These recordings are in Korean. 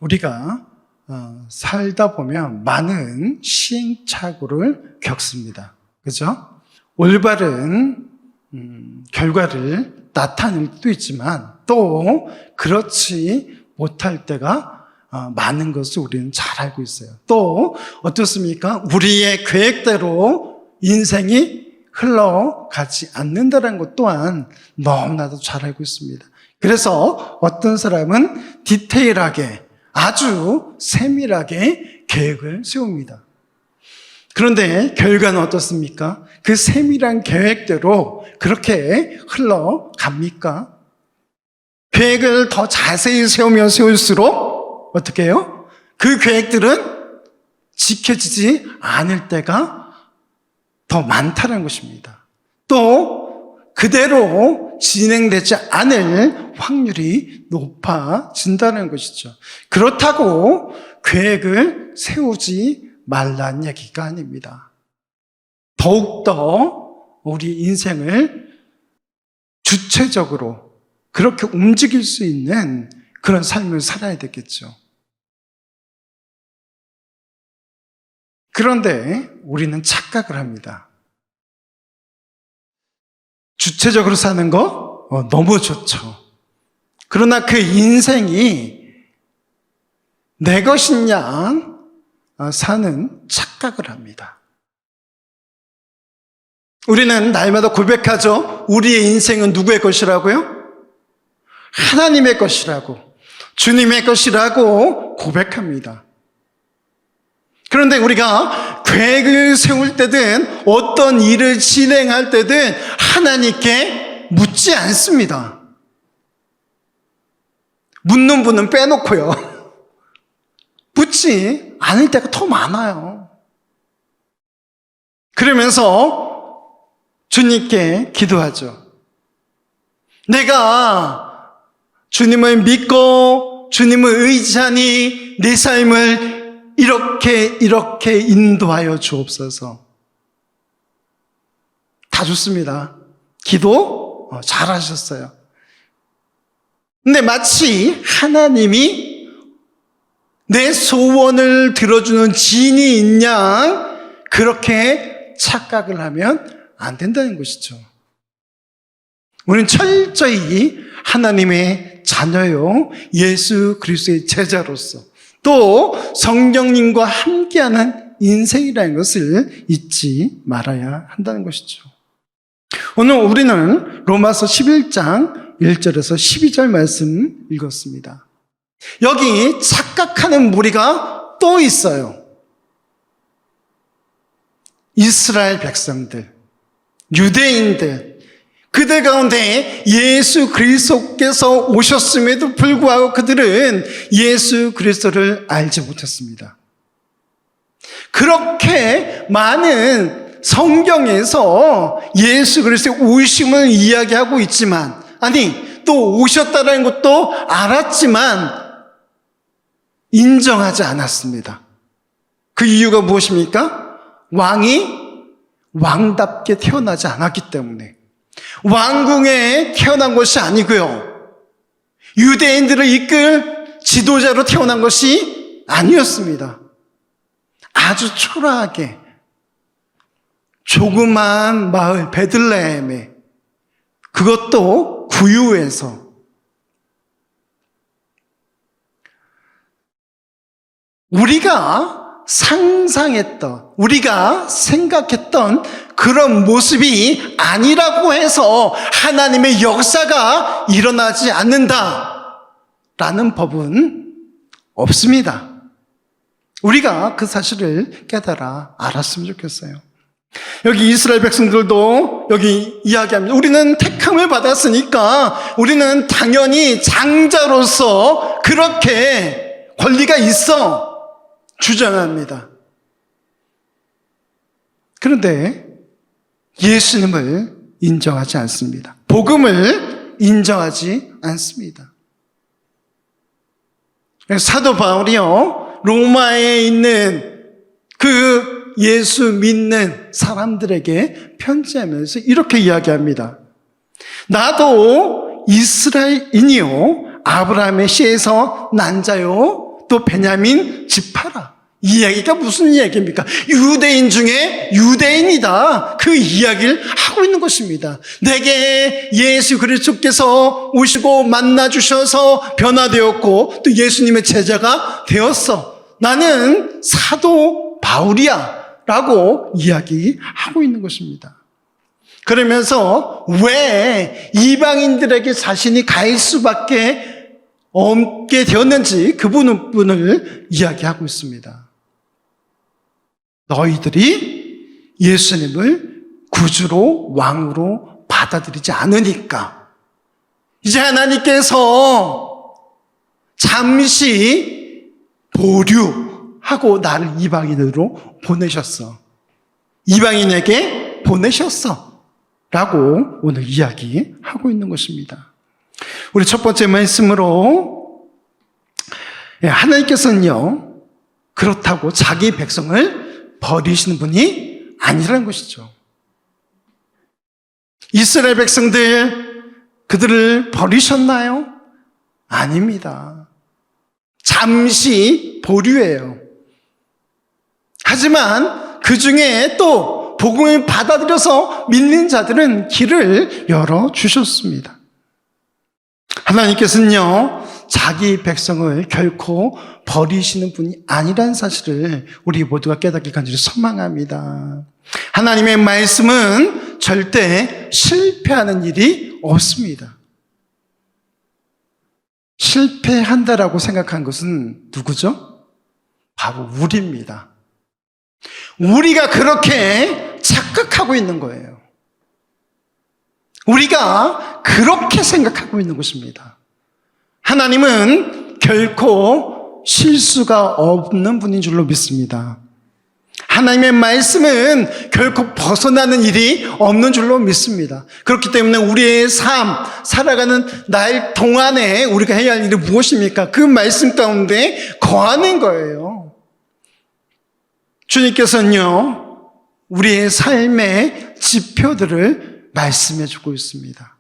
우리가 살다 보면 많은 시행착오를 겪습니다. 그죠? 올바른 결과를 나타낼 때도 있지만 또 그렇지 못할 때가 많은 것을 우리는 잘 알고 있어요. 또 어떻습니까? 우리의 계획대로 인생이 흘러가지 않는다는 것 또한 너무나도 잘 알고 있습니다. 그래서 어떤 사람은 디테일하게 아주 세밀하게 계획을 세웁니다. 그런데 결과는 어떻습니까? 그 세밀한 계획대로 그렇게 흘러갑니까? 계획을 더 자세히 세우면 세울수록 어떻게 해요? 그 계획들은 지켜지지 않을 때가 더 많다는 것입니다. 또 그대로 진행되지 않을 확률이 높아진다는 것이죠. 그렇다고 계획을 세우지 말라는 얘기가 아닙니다. 더욱더 우리 인생을 주체적으로 그렇게 움직일 수 있는 그런 삶을 살아야 되겠죠. 그런데 우리는 착각을 합니다. 주체적으로 사는 거 너무 좋죠. 그러나 그 인생이 내 것인 양 사는 착각을 합니다. 우리는 날마다 고백하죠. 우리의 인생은 누구의 것이라고요? 하나님의 것이라고, 주님의 것이라고 고백합니다. 그런데 우리가 계획을 세울 때든 어떤 일을 진행할 때든 하나님께 묻지 않습니다. 묻는 분은 빼놓고요. 묻지 않을 때가 더 많아요. 그러면서 주님께 기도하죠. 내가 주님을 믿고 주님을 의지하니 내 삶을 이렇게 인도하여 주옵소서. 다 좋습니다. 기도 잘하셨어요. 근데 마치 하나님이 내 소원을 들어주는 진이인 양 그렇게 착각을 하면 안 된다는 것이죠. 우리는 철저히 하나님의 자녀요, 예수 그리스도의 제자로서 또 성령님과 함께하는 인생이라는 것을 잊지 말아야 한다는 것이죠. 오늘 우리는 로마서 11장 1절에서 12절 말씀 읽었습니다. 여기 착각하는 무리가 또 있어요. 이스라엘 백성들, 유대인들, 그들 가운데 예수 그리스도께서 오셨음에도 불구하고 그들은 예수 그리스도를 알지 못했습니다. 그렇게 많은 성경에서 예수 그리스도의 오심을 이야기하고 있지만, 아니 또 오셨다는 것도 알았지만 인정하지 않았습니다. 그 이유가 무엇입니까? 왕이 왕답게 태어나지 않았기 때문에. 왕궁에 태어난 것이 아니고요, 유대인들을 이끌 지도자로 태어난 것이 아니었습니다. 아주 초라하게 조그만 마을 베들레헴에, 그것도 구유에서 우리가 상상했던, 우리가 생각했던 그런 모습이 아니라고 해서 하나님의 역사가 일어나지 않는다라는 법은 없습니다. 우리가 그 사실을 깨달아 알았으면 좋겠어요. 여기 이스라엘 백성들도 여기 이야기합니다. 우리는 택함을 받았으니까 우리는 당연히 장자로서 그렇게 권리가 있어 주장합니다. 그런데 예수님을 인정하지 않습니다. 복음을 인정하지 않습니다. 사도 바울이요, 로마에 있는 그 예수 믿는 사람들에게 편지하면서 이렇게 이야기합니다. 나도 이스라엘인이요, 아브라함의 씨에서 난 자요, 또 베냐민 지파라. 이 이야기가 무슨 이야기입니까? 유대인 중에 유대인이다. 그 이야기를 하고 있는 것입니다. 내게 예수 그리스도께서 오시고 만나주셔서 변화되었고 또 예수님의 제자가 되었어. 나는 사도 바울이야. 라고 이야기하고 있는 것입니다. 그러면서 왜 이방인들에게 자신이 갈 수밖에 없게 되었는지 그 부분을 이야기하고 있습니다. 너희들이 예수님을 구주로 왕으로 받아들이지 않으니까 이제 하나님께서 잠시 보류하고 나를 이방인으로 보내셨어. 이방인에게 보내셨어. 라고 오늘 이야기하고 있는 것입니다. 우리 첫 번째 말씀으로 하나님께서는요, 그렇다고 자기 백성을 버리시는 분이 아니라는 것이죠. 이스라엘 백성들, 그들을 버리셨나요? 아닙니다. 잠시 보류예요. 하지만 그 중에 또 복음을 받아들여서 믿는 자들은 길을 열어주셨습니다. 하나님께서는요, 자기 백성을 결코 버리시는 분이 아니라는 사실을 우리 모두가 깨닫기 간절히 소망합니다. 하나님의 말씀은 절대 실패하는 일이 없습니다. 실패한다라고 생각한 것은 누구죠? 바로 우리입니다. 우리가 그렇게 착각하고 있는 거예요. 우리가 그렇게 생각하고 있는 것입니다. 하나님은 결코 실수가 없는 분인 줄로 믿습니다. 하나님의 말씀은 결코 벗어나는 일이 없는 줄로 믿습니다. 그렇기 때문에 우리의 삶, 살아가는 날 동안에 우리가 해야 할 일이 무엇입니까? 그 말씀 가운데 거하는 거예요. 주님께서는요, 우리의 삶의 지표들을 말씀해 주고 있습니다.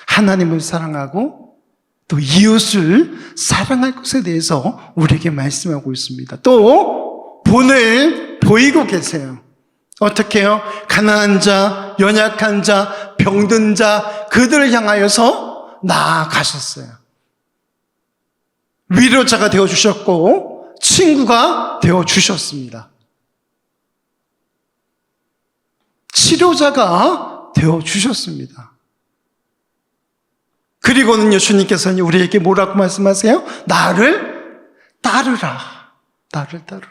하나님을 사랑하고 또 이웃을 사랑할 것에 대해서 우리에게 말씀하고 있습니다. 또 본을 보이고 계세요. 어떻게 해요? 가난한 자, 연약한 자, 병든 자, 그들을 향하여서 나아가셨어요. 위로자가 되어주셨고 친구가 되어주셨습니다. 치료자가 되어주셨습니다. 그리고는요, 주님께서는 우리에게 뭐라고 말씀하세요? 나를 따르라. 나를 따르라.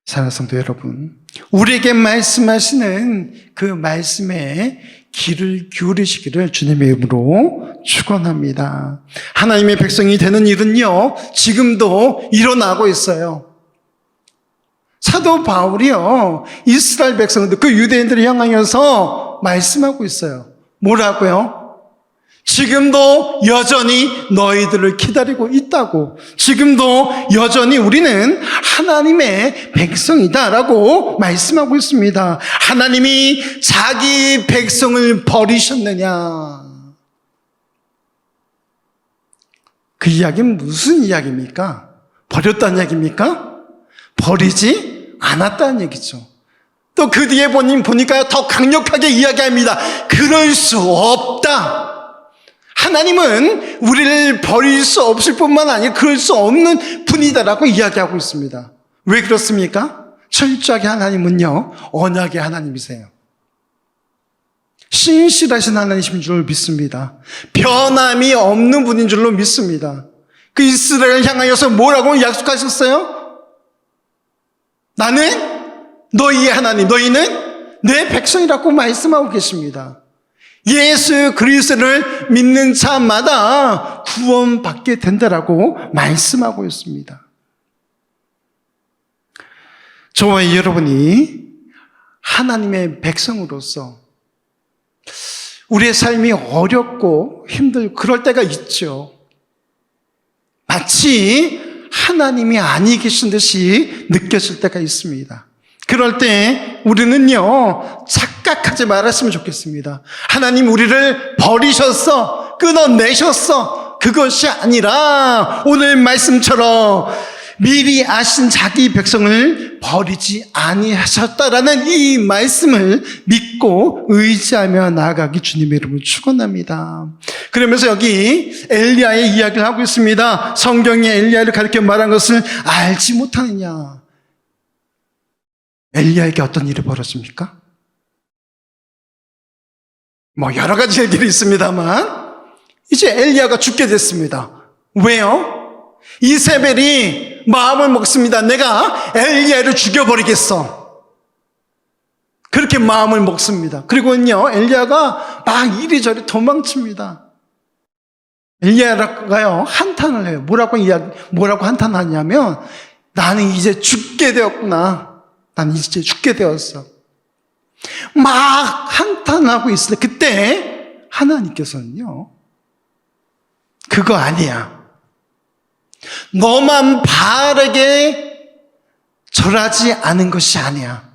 사랑하는 성도 여러분, 우리에게 말씀하시는 그 말씀에 귀를 기울이시기를 주님의 이름으로 축원합니다. 하나님의 백성이 되는 일은요, 지금도 일어나고 있어요. 사도 바울이요, 이스라엘 백성들, 그 유대인들을 향하여서 말씀하고 있어요. 뭐라고요? 지금도 여전히 너희들을 기다리고 있다고. 지금도 여전히 우리는 하나님의 백성이다라고 말씀하고 있습니다. 하나님이 자기 백성을 버리셨느냐? 그 이야기는 무슨 이야기입니까? 버렸다는 얘기입니까? 버리지 않았다는 얘기죠. 또 그 뒤에 보니까 더 강력하게 이야기합니다. 그럴 수 없다. 하나님은 우리를 버릴 수 없을 뿐만 아니라 그럴 수 없는 분이다라고 이야기하고 있습니다. 왜 그렇습니까? 철저하게 하나님은요, 언약의 하나님이세요. 신실하신 하나님이신 줄로 믿습니다. 변함이 없는 분인 줄로 믿습니다. 그 이스라엘을 향하여서 뭐라고 약속하셨어요? 나는 너희의 하나님, 너희는 내 백성이라고 말씀하고 계십니다. 예수 그리스도를 믿는 자마다 구원받게 된다라고 말씀하고 있습니다. 저와 여러분이 하나님의 백성으로서 우리의 삶이 어렵고 힘들고 그럴 때가 있죠. 마치 하나님이 아니 계신 듯이 느껴질 때가 있습니다. 그럴 때 우리는요, 착각하지 말았으면 좋겠습니다. 하나님 우리를 버리셨어, 끊어내셨어, 그 그것이 아니라 오늘 말씀처럼 미리 아신 자기 백성을 버리지 아니하셨다라는 이 말씀을 믿고 의지하며 나아가기 주님의 이름으로 축원합니다. 그러면서 여기 엘리야의 이야기를 하고 있습니다. 성경에 엘리야를 가리켜 말한 것을 알지 못하느냐. 엘리야에게 어떤 일이 벌어집니까? 여러 가지 일들이 있습니다만 이제 엘리야가 죽게 됐습니다. 왜요? 이세벨이 마음을 먹습니다. 내가 엘리야를 죽여버리겠어. 그렇게 마음을 먹습니다. 그리고는요, 엘리야가 막 이리저리 도망칩니다. 엘리야가요, 한탄을 해요. 뭐라고 한탄하냐면, 나는 이제 죽게 되었구나. 나는 이제 죽게 되었어. 막 한탄하고 있을 때, 그때 하나님께서는요, 그거 아니야. 너만 바알에게 절하지 않은 것이 아니야.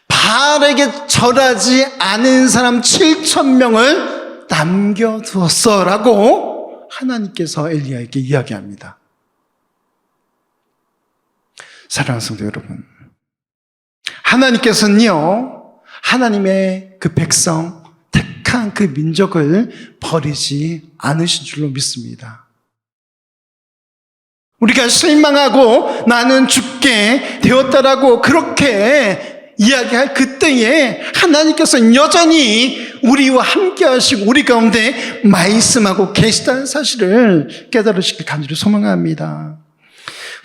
바알에게 절하지 않은 사람 7,000명을 남겨두었어 라고 하나님께서 엘리야에게 이야기합니다. 사랑하는 성도 여러분, 하나님께서는요, 하나님의 그 백성, 택한 그 민족을 버리지 않으신 줄로 믿습니다. 우리가 실망하고 나는 죽게 되었다라고 그렇게 이야기할 그때에 하나님께서는 여전히 우리와 함께 하시고 우리 가운데 말씀하고 계시다는 사실을 깨달으시길 간절히 소망합니다.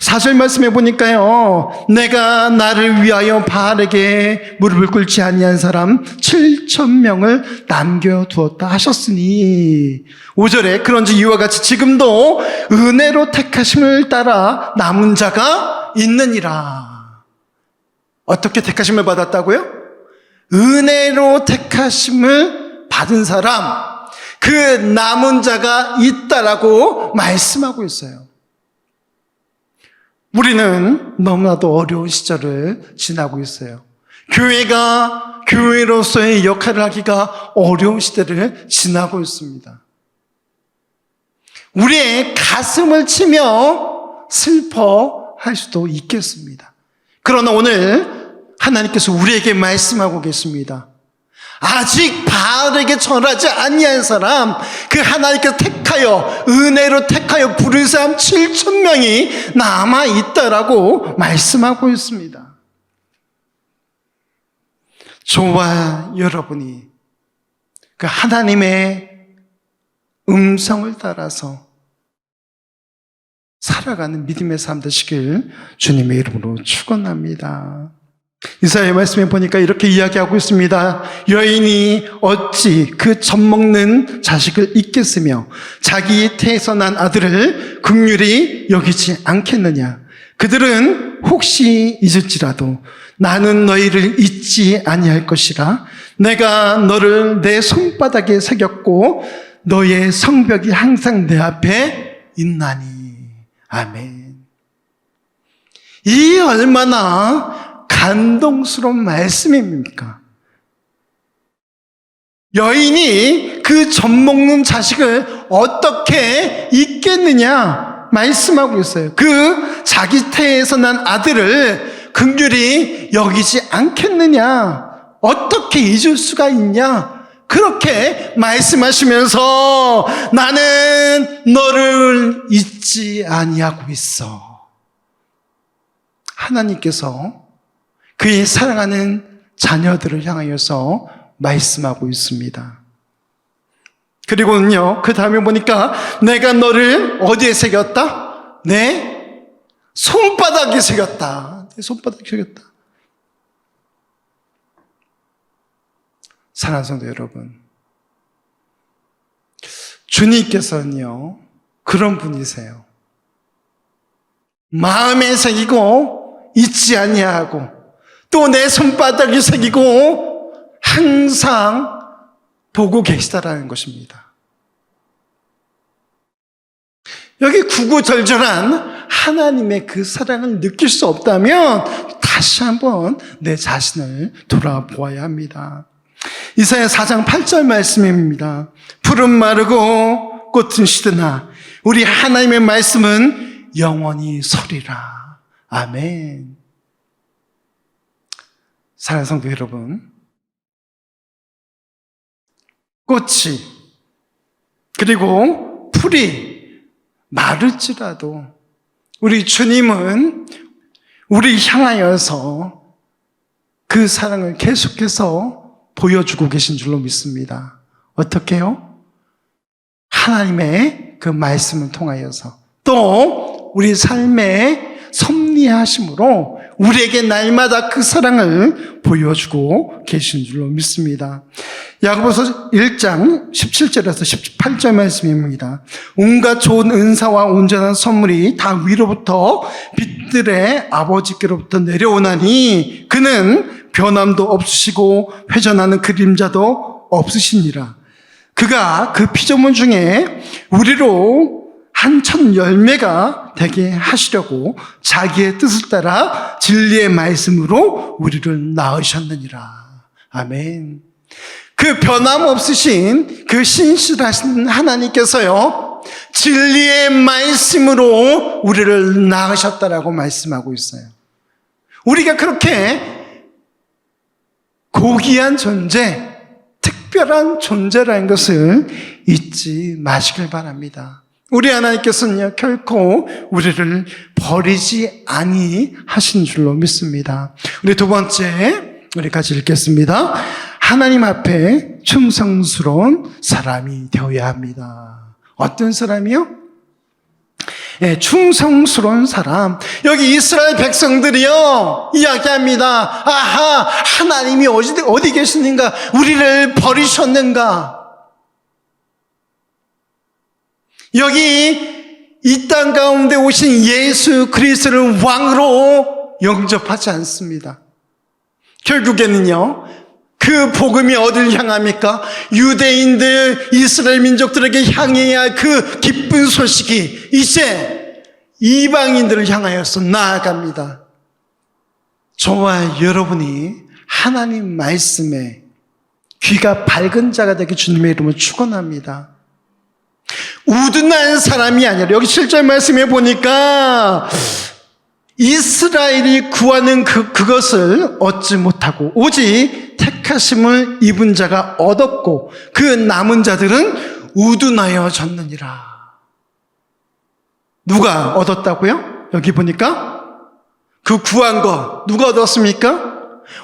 4절 말씀해 보니까요, 내가 나를 위하여 바알에게 무릎을 꿇지 아니한 사람 7,000명을 남겨두었다 하셨으니, 5절에 그런지 이와 같이 지금도 은혜로 택하심을 따라 남은 자가 있느니라. 어떻게 택하심을 받았다고요? 은혜로 택하심을 받은 사람, 그 남은 자가 있다라고 말씀하고 있어요. 우리는 너무나도 어려운 시절을 지나고 있어요. 교회가 교회로서의 역할을 하기가 어려운 시대를 지나고 있습니다. 우리의 가슴을 치며 슬퍼할 수도 있겠습니다. 그러나 오늘 하나님께서 우리에게 말씀하고 계십니다. 아직 바알에게 절하지 아니한 사람, 그 하나님께서 택하여 은혜로 택하여 부른 사람 7,000명이 남아있다라고 말씀하고 있습니다. 저와 여러분이 그 하나님의 음성을 따라서 살아가는 믿음의 삶 되시길 주님의 이름으로 축원합니다. 이사야의 말씀에 보니까 이렇게 이야기하고 있습니다. 여인이 어찌 그 젖먹는 자식을 잊겠으며 자기 태에서 난 아들을 긍휼히 여기지 않겠느냐. 그들은 혹시 잊을지라도 나는 너희를 잊지 아니할 것이라. 내가 너를 내 손바닥에 새겼고 너의 성벽이 항상 내 앞에 있나니. 아멘. 이 얼마나 감동스러운 말씀입니까? 여인이 그 젖먹는 자식을 어떻게 잊겠느냐 말씀하고 있어요. 그 자기 태에서 난 아들을 긍휼히 여기지 않겠느냐, 어떻게 잊을 수가 있냐, 그렇게 말씀하시면서 나는 너를 잊지 아니하고 있어. 하나님께서 그의 사랑하는 자녀들을 향하여서 말씀하고 있습니다. 그리고는요, 그 다음에 보니까 내가 너를 어디에 새겼다? 내 손바닥에 새겼다. 내 손바닥에 새겼다. 사랑하는 성도 여러분, 주님께서는요, 그런 분이세요. 마음에 새기고 잊지 아니하고 또 내 손바닥에 새기고 항상 보고 계시다라는 것입니다. 여기 구구절절한 하나님의 그 사랑을 느낄 수 없다면 다시 한번 내 자신을 돌아보아야 합니다. 이사야 4장 8절 말씀입니다. 푸른 마르고 꽃은 시드나 우리 하나님의 말씀은 영원히 서리라. 아멘. 사랑하는 성도 여러분, 꽃이 그리고 풀이 마를지라도 우리 주님은 우리 향하여서 그 사랑을 계속해서 보여주고 계신 줄로 믿습니다. 어떻게요? 하나님의 그 말씀을 통하여서 또 우리 삶의 섭리하심으로 우리에게 날마다 그 사랑을 보여주고 계신 줄로 믿습니다. 야고보서 1장 17절에서 18절 말씀입니다. 온갖 좋은 은사와 온전한 선물이 다 위로부터 빛들의 아버지께로부터 내려오나니 그는 변함도 없으시고 회전하는 그림자도 없으시니라. 그가 그 피조물 중에 우리로 한 첫 열매가 되게 하시려고 자기의 뜻을 따라 진리의 말씀으로 우리를 낳으셨느니라. 아멘. 그 변함없으신 그 신실하신 하나님께서요, 진리의 말씀으로 우리를 낳으셨다라고 말씀하고 있어요. 우리가 그렇게 고귀한 존재, 특별한 존재라는 것을 잊지 마시길 바랍니다. 우리 하나님께서는요, 결코 우리를 버리지 아니하신 줄로 믿습니다. 우리 두 번째, 우리 같이 읽겠습니다. 하나님 앞에 충성스러운 사람이 되어야 합니다. 어떤 사람이요? 예, 충성스러운 사람. 여기 이스라엘 백성들이요, 이야기합니다. 아하, 하나님이 어디 계시는가? 우리를 버리셨는가? 여기 이 땅 가운데 오신 예수 그리스도를 왕으로 영접하지 않습니다. 결국에는요, 그 복음이 어딜 향합니까? 유대인들, 이스라엘 민족들에게 향해야 할 그 기쁜 소식이 이제 이방인들을 향하여서 나아갑니다. 저와 여러분이 하나님 말씀에 귀가 밝은 자가 되게 주님의 이름을 축원합니다. 우둔한 사람이 아니라, 여기 7절 말씀에 보니까 이스라엘이 구하는 그것을 얻지 못하고 오직 택하심을 입은 자가 얻었고 그 남은 자들은 우둔하여 졌느니라. 누가 얻었다고요? 여기 보니까 그 구한 거 누가 얻었습니까?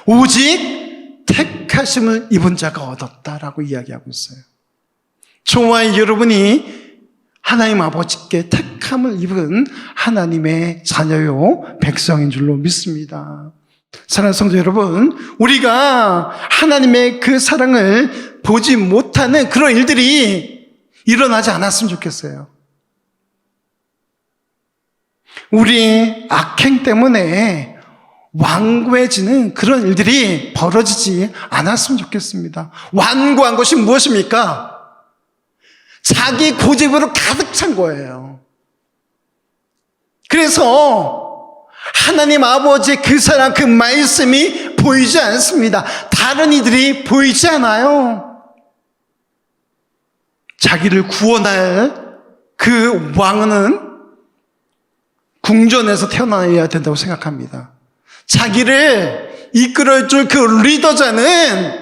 오직 택하심을 입은 자가 얻었다라고 이야기하고 있어요. 저와 여러분이 하나님 아버지께 택함을 입은 하나님의 자녀요 백성인 줄로 믿습니다. 사랑하는 성도 여러분, 우리가 하나님의 그 사랑을 보지 못하는 그런 일들이 일어나지 않았으면 좋겠어요. 우리 악행 때문에 완고해지는 그런 일들이 벌어지지 않았으면 좋겠습니다. 완고한 것이 무엇입니까? 자기 고집으로 가득 찬 거예요. 그래서 하나님 아버지의 그 사랑, 그 말씀이 보이지 않습니다. 다른 이들이 보이지 않아요. 자기를 구원할 그 왕은 궁전에서 태어나야 된다고 생각합니다. 자기를 이끌어줄 그 리더자는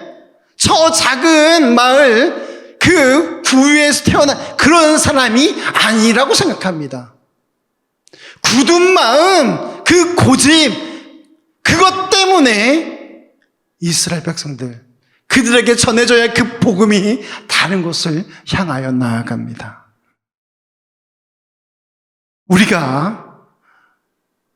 저 작은 마을 그 구유에서 태어난 그런 사람이 아니라고 생각합니다. 굳은 마음, 그 고집, 그것 때문에 이스라엘 백성들, 그들에게 전해져야 할 그 복음이 다른 곳을 향하여 나아갑니다. 우리가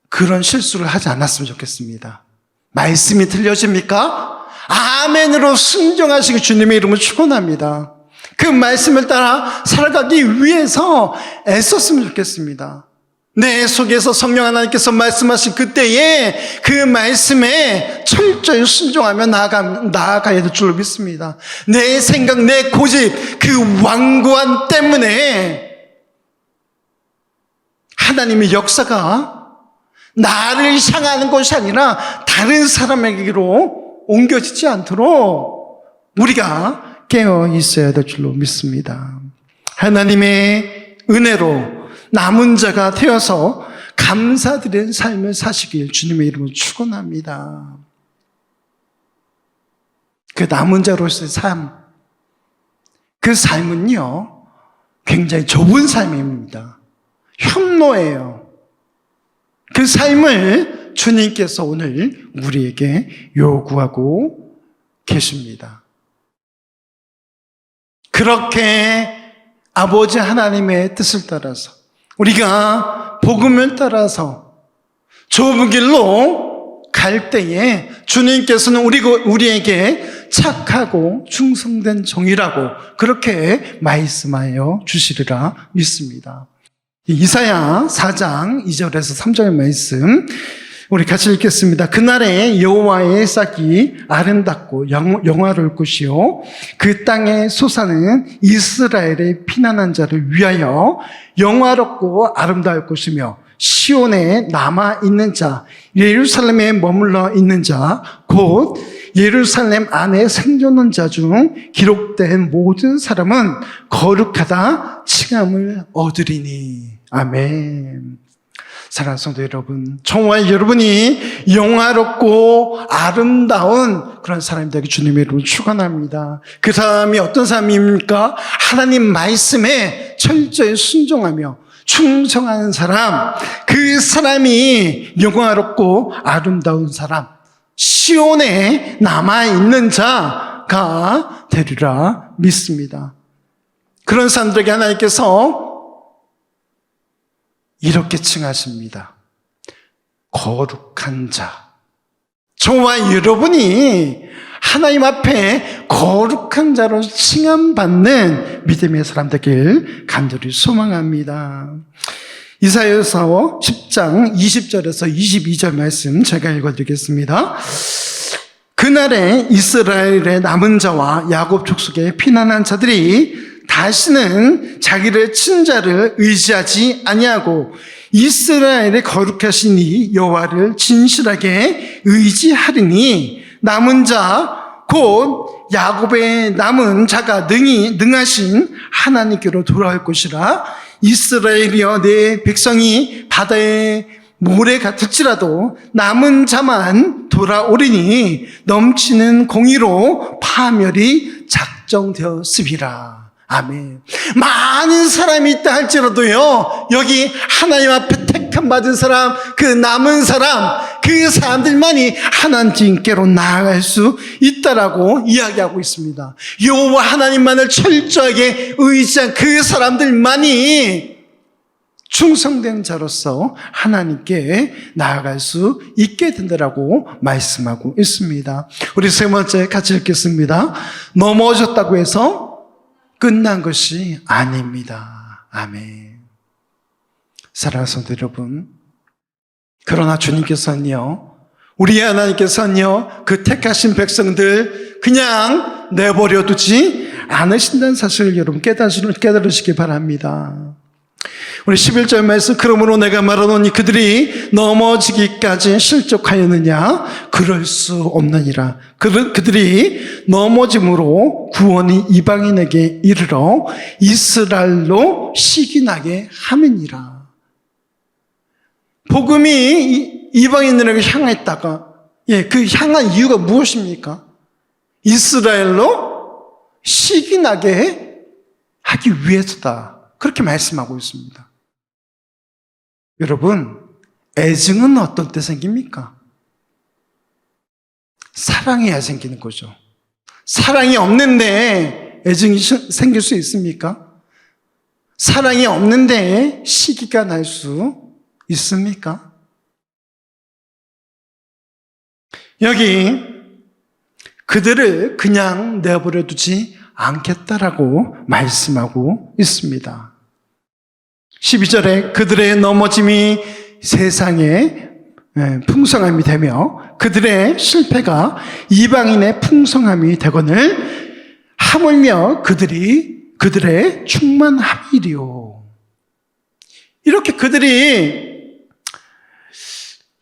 그런 실수를 하지 않았으면 좋겠습니다. 말씀이 들려집니까? 아멘으로 순종하시기 주님의 이름을 축원합니다. 그 말씀을 따라 살아가기 위해서 애썼으면 좋겠습니다. 내 속에서 성령 하나님께서 말씀하신 그때에 그 말씀에 철저히 순종하며 나아가야 될 줄로 믿습니다. 내 생각, 내 고집, 그 완고함 때문에 하나님의 역사가 나를 향하는 것이 아니라 다른 사람에게로 옮겨지지 않도록 우리가 깨어 있어야 될 줄로 믿습니다. 하나님의 은혜로 남은 자가 되어서 감사드리는 삶을 사시길 주님의 이름으로 축원합니다. 그 남은 자로서의 삶, 그 삶은요 굉장히 좁은 삶입니다. 현노예요. 그 삶을 주님께서 오늘 우리에게 요구하고 계십니다. 그렇게 아버지 하나님의 뜻을 따라서 우리가 복음을 따라서 좁은 길로 갈 때에 주님께서는 우리에게 착하고 충성된 종이라고 그렇게 말씀하여 주시리라 믿습니다. 이사야 4장 2절에서 3절의 말씀 우리 같이 읽겠습니다. 그날에 여호와의 싹이 아름답고 영화로울 것이요 그 땅에 솟아는 이스라엘의 피난한 자를 위하여 영화롭고 아름다울 것이며 시온에 남아있는 자 예루살렘에 머물러 있는 자 곧 예루살렘 안에 생존한 자 중 기록된 모든 사람은 거룩하다 칭함을 얻으리니. 아멘. 사랑하는 성도 여러분, 정말 여러분이 영화롭고 아름다운 그런 사람이 되기 주님의 이름으로 축원합니다. 그 사람이 어떤 사람입니까? 하나님 말씀에 철저히 순종하며 충성하는 사람, 그 사람이 영화롭고 아름다운 사람, 시온에 남아있는 자가 되리라 믿습니다. 그런 사람들에게 하나님께서 이렇게 칭하십니다. 거룩한 자. 저와 여러분이 하나님 앞에 거룩한 자로 칭함받는 믿음의 사람 되길 간절히 소망합니다. 이사야서 10장 20절에서 22절 말씀 제가 읽어드리겠습니다. 그날에 이스라엘의 남은 자와 야곱 족속에 피난한 자들이 다시는 자기를 친 자를 의지하지 아니하고 이스라엘의 거룩하신 이 여호와를 진실하게 의지하리니 남은 자 곧 야곱의 남은 자가 능하신 하나님께로 돌아올 것이라. 이스라엘이여 내 백성이 바다의 모래 같을지라도 남은 자만 돌아오리니 넘치는 공의로 파멸이 작정되었으리라. 아멘. 많은 사람이 있다 할지라도요, 여기 하나님 앞에 택함 받은 사람, 그 남은 사람, 그 사람들만이 하나님께로 나아갈 수 있다라고 이야기하고 있습니다. 여호와 하나님만을 철저하게 의지한 그 사람들만이 충성된 자로서 하나님께 나아갈 수 있게 된다라고 말씀하고 있습니다. 우리 세 번째 같이 읽겠습니다. 넘어졌다고 해서 끝난 것이 아닙니다. 아멘. 사랑하는 성도 여러분, 그러나 주님께서는요, 우리 하나님께서는요, 그 택하신 백성들 그냥 내버려 두지 않으신다는 사실을 여러분 깨달으시기 바랍니다. 우리 11절 말씀, 그러므로 내가 말하노니 그들이 넘어지기까지 실족하였느냐? 그럴 수 없느니라. 그들이 넘어짐으로 구원이 이방인에게 이르러 이스라엘로 시기나게 함이니라. 복음이 이방인들에게 향했다가, 그 향한 이유가 무엇입니까? 이스라엘로 시기나게 하기 위해서다. 그렇게 말씀하고 있습니다. 여러분, 애증은 어떤 때 생깁니까? 사랑해야 생기는 거죠. 사랑이 없는데 애증이 생길 수 있습니까? 사랑이 없는데 시기가 날 수 있습니까? 여기 그들을 그냥 내버려 두지 않겠다라고 말씀하고 있습니다. 12절에 그들의 넘어짐이 세상에 풍성함이 되며 그들의 실패가 이방인의 풍성함이 되거늘 하물며 그들의 충만함이리요. 이렇게 그들이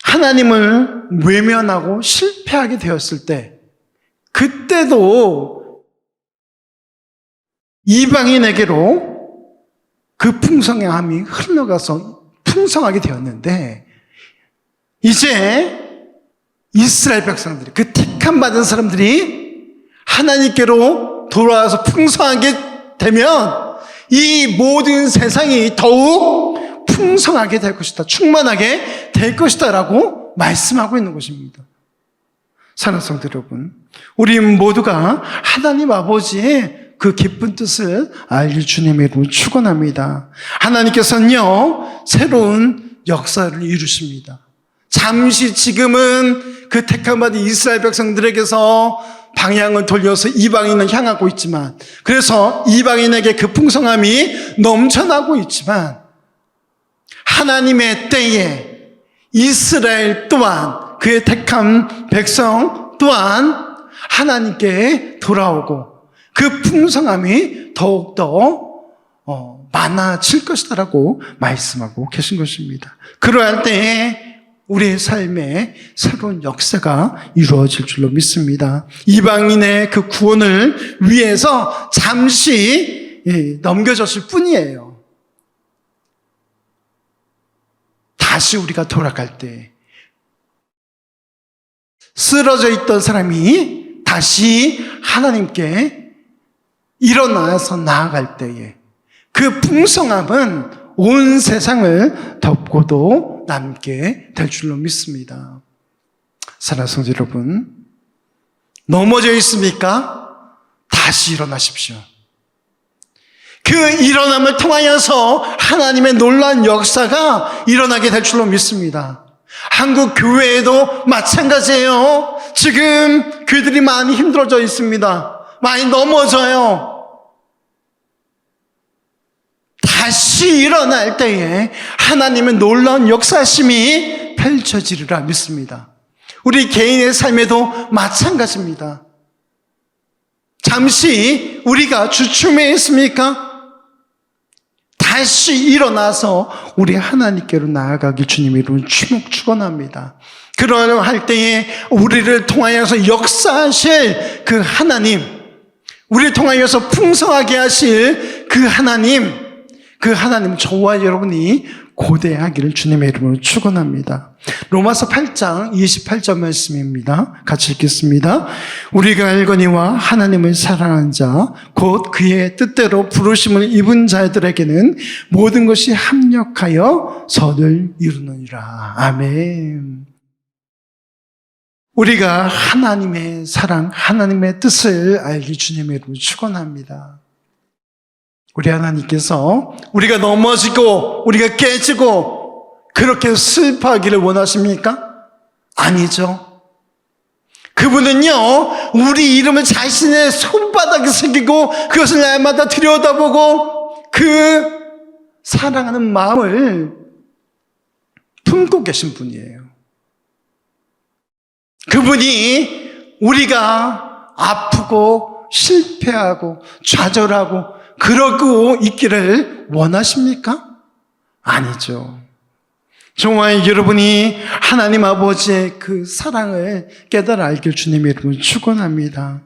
하나님을 외면하고 실패하게 되었을 때, 그때도 이방인에게로 그 풍성함이 흘러가서 풍성하게 되었는데, 이제 이스라엘 백성들이, 그 택함 받은 사람들이 하나님께로 돌아와서 풍성하게 되면 이 모든 세상이 더욱 풍성하게 될 것이다, 충만하게 될 것이다 라고 말씀하고 있는 것입니다. 사랑하는 성도 여러분, 우리 모두가 하나님 아버지의 그 기쁜 뜻을 알길 주님의 이름으로 축원합니다. 하나님께서는요, 새로운 역사를 이루십니다. 잠시 지금은 그 택함받은 이스라엘 백성들에게서 방향을 돌려서 이방인을 향하고 있지만, 그래서 이방인에게 그 풍성함이 넘쳐나고 있지만, 하나님의 때에 이스라엘 또한, 그의 택한 백성 또한 하나님께 돌아오고 그 풍성함이 더욱더 많아질 것이다라고 말씀하고 계신 것입니다. 그러할 때에 우리의 삶에 새로운 역사가 이루어질 줄로 믿습니다. 이방인의 그 구원을 위해서 잠시 넘겨졌을 뿐이에요. 다시 우리가 돌아갈 때 쓰러져 있던 사람이 다시 하나님께 일어나서 나아갈 때에 그 풍성함은 온 세상을 덮고도 남게 될 줄로 믿습니다. 사랑하는 성도 여러분, 넘어져 있습니까? 다시 일어나십시오. 그 일어남을 통하여서 하나님의 놀라운 역사가 일어나게 될 줄로 믿습니다. 한국 교회에도 마찬가지예요. 지금 교회들이 많이 힘들어져 있습니다. 많이 넘어져요. 다시 일어날 때에 하나님의 놀라운 역사심이 펼쳐지리라 믿습니다. 우리 개인의 삶에도 마찬가지입니다. 잠시 우리가 주춤해 있습니까? 다시 일어나서 우리 하나님께로 나아가길 주님의 이름으로 축원합니다. 그러할 때에 우리를 통하여서 역사하실 그 하나님, 우리를 통하여서 풍성하게 하실 그 하나님 저와 여러분이 고대하기를 주님의 이름으로 축원합니다. 로마서 8장 28절 말씀입니다. 같이 읽겠습니다. 우리가 알거니와 하나님을 사랑하는 자 곧 그의 뜻대로 부르심을 입은 자들에게는 모든 것이 합력하여 선을 이루느니라. 아멘. 우리가 하나님의 사랑, 하나님의 뜻을 알기 주님의 이름으로 축원합니다. 우리 하나님께서 우리가 넘어지고 우리가 깨지고 그렇게 슬퍼하기를 원하십니까? 아니죠. 그분은요, 우리 이름을 자신의 손바닥에 새기고 그것을 날마다 들여다보고 그 사랑하는 마음을 품고 계신 분이에요. 그분이 우리가 아프고 실패하고 좌절하고 그러고 있기를 원하십니까? 아니죠. 정말 여러분이 하나님 아버지의 그 사랑을 깨달아 알길 주님의 이름으로 축원합니다.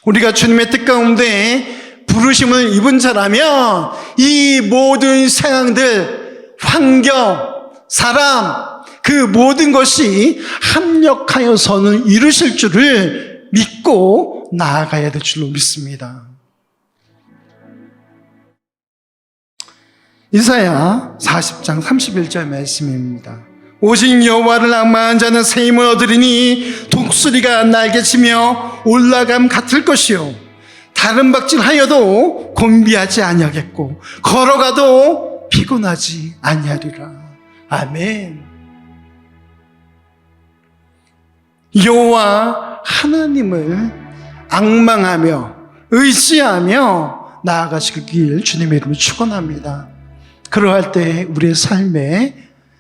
우리가 주님의 뜻 가운데 부르심을 입은 자라면 이 모든 상황들, 환경, 사람, 그 모든 것이 합력하여 선을 이루실 줄을 믿고 나아가야 될 줄로 믿습니다. 이사야 40장 31절 말씀입니다. 오직 여호와를 낭만한 자는 새 힘을 얻으리니 독수리가 날개치며 올라감 같을 것이요 다른 박질하여도 곤비하지 아니하겠고 걸어가도 피곤하지 아니하리라. 아멘. 여호와 하나님을 앙망하며 의지하며 나아가시길 주님의 이름으로 축원합니다. 그러할 때 우리의 삶에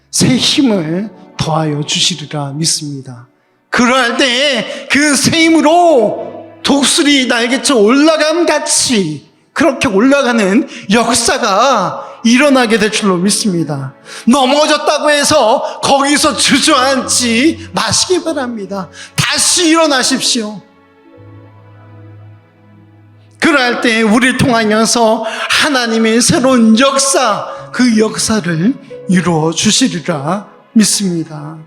새 힘을 더하여 주시리라 믿습니다. 그러할 때 그 새 힘으로 독수리 날개쳐 올라감같이 그렇게 올라가는 역사가 일어나게 될 줄로 믿습니다. 넘어졌다고 해서 거기서 주저앉지 마시기 바랍니다. 다시 일어나십시오. 그 그러할 때 우리를 통하여서 하나님의 새로운 역사, 그 역사를 이루어 주시리라 믿습니다.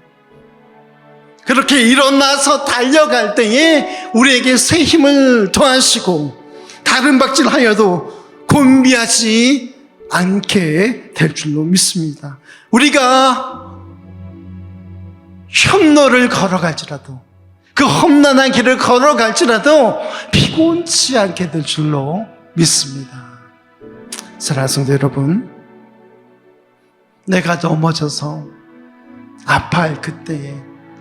그렇게 일어나서 달려갈 때에 우리에게 새 힘을 더하시고 다른 박질하여도 곤비하지 않게 될 줄로 믿습니다. 우리가 험로를 걸어갈지라도, 그 험난한 길을 걸어갈지라도 피곤치 않게 될 줄로 믿습니다. 사랑하는 성도 여러분, 내가 넘어져서 아파할 그때에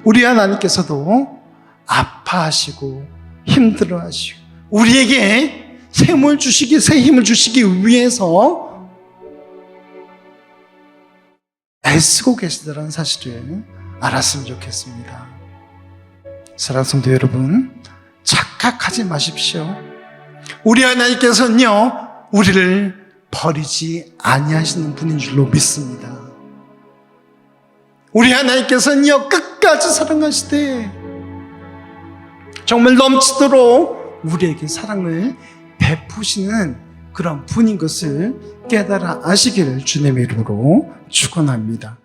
우리 하나님께서도 아파하시고 힘들어하시고 우리에게 새 힘을 주시기 위해서 애쓰고 계시다는 사실을 알았으면 좋겠습니다. 사랑하는 성도 여러분, 착각하지 마십시오. 우리 하나님께서는요, 우리를 버리지 아니하시는 분인 줄로 믿습니다. 우리 하나님께서는요, 끝까지 사랑하시되 정말 넘치도록 우리에게 사랑을 베푸시는 그런 분인 것을 깨달아 아시기를 주님의 이름으로 축원합니다.